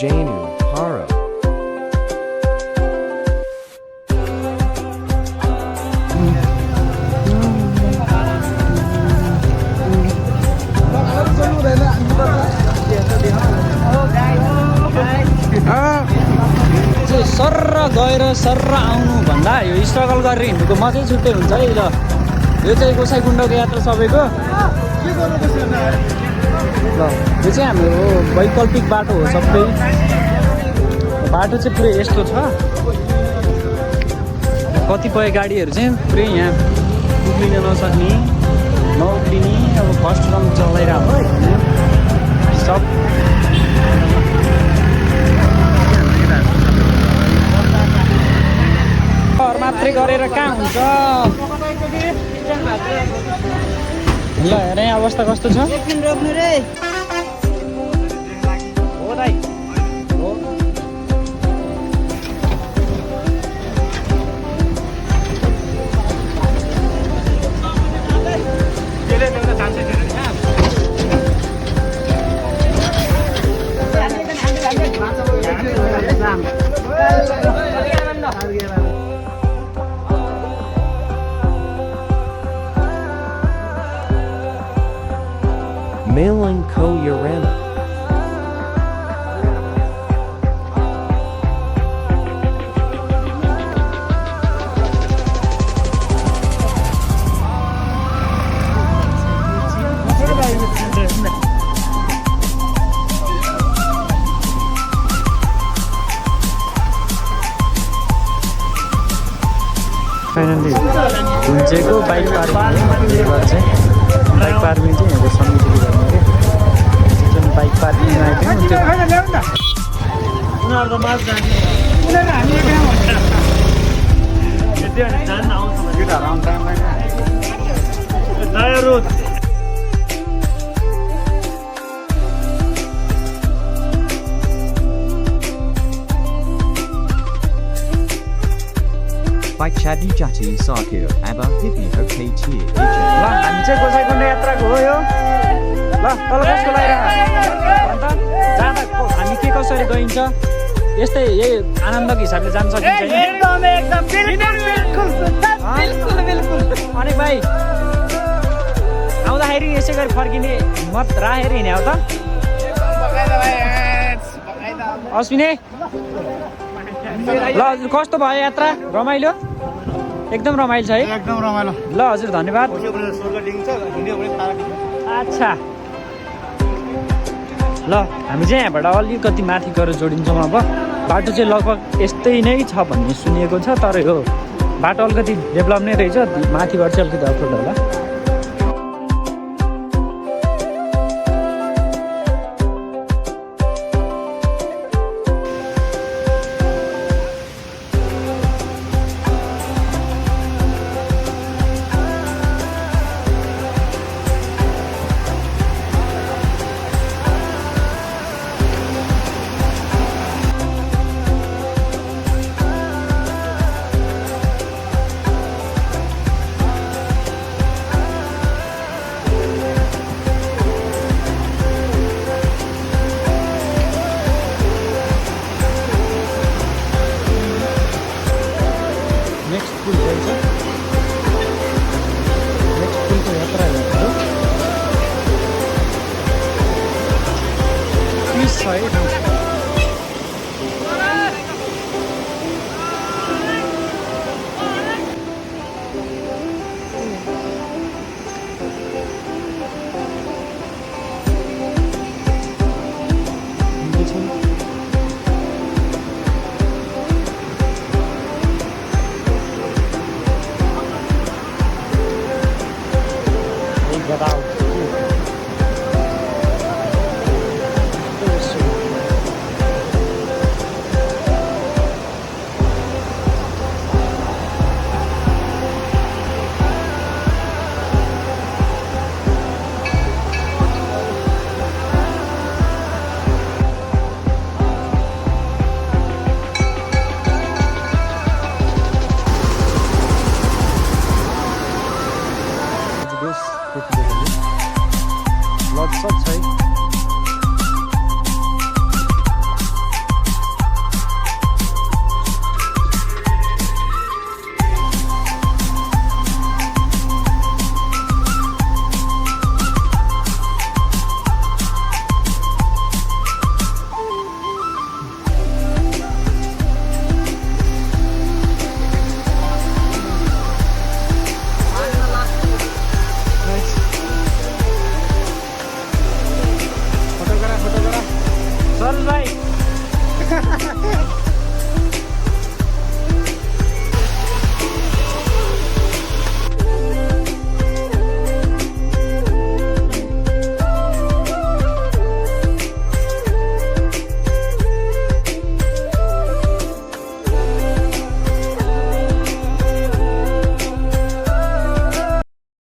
Janu, Haro. सर्र गएर सर्र आउनु भन्दा यो स्ट्रगल गरेर हिँड्नुको मजै छुट्टै हुन्छ है। ल यो चाहिँ गोसाइकुण्डको यात्रा सबैको। ल यो चाहिँ हाम्रो वैकल्पिक बाटो हो सबै। बाटो चाहिँ पुरै यस्तो छ। कतिपय गाडीहरू चाहिँ पुरै यहाँ उक्लिन नसक्ने नउक्लिने अब फर्स्ट रङ चलाइरहेको सब मात्रै गरेर कहाँ हुन्छ। ल हेर यहाँ अवस्था कस्तो छ। हो दाइ हो। Melancholia. फाइनली घुम्चेको बाइक पार्किङ बाइक पार्किङ चाहिँ यहाँको समितिले गर्ने क्या। जुन बाइक पार्किङ आएको थियो उनीहरू त मास जाने हामी By Chadi Jati Saku, Abba Hippie Okay Cheer. ल हामी चाहिँ गोसाइकुण्ड यात्राको हो यो। ल तल कसको लागिरहेको अन्त जाँदा हामी के कसरी गइन्छ यस्तै यही आनन्दको हिसाबले जान सकिन्छ। अनि भाइ आउँदाखेरि यसै गरी फर्किने मत राखेर हिँड्ने हो त अश्विनी। ल हजुर कस्तो भयो यात्रा रमाइलो एकदम रमाइलो छ है। एकदम रमाइलो। ल हजुर धन्यवाद। अच्छा ल हामी चाहिँ यहाँबाट अलिकति माथि गएर जोडिन्छौँ। अब बाटो चाहिँ लगभग यस्तै नै छ भन्ने सुनिएको छ तर यो बाटो अलिकति डेभलप नै रहेछ माथिबाट चाहिँ अलिकति अप्रोड होला। लज सब छ है।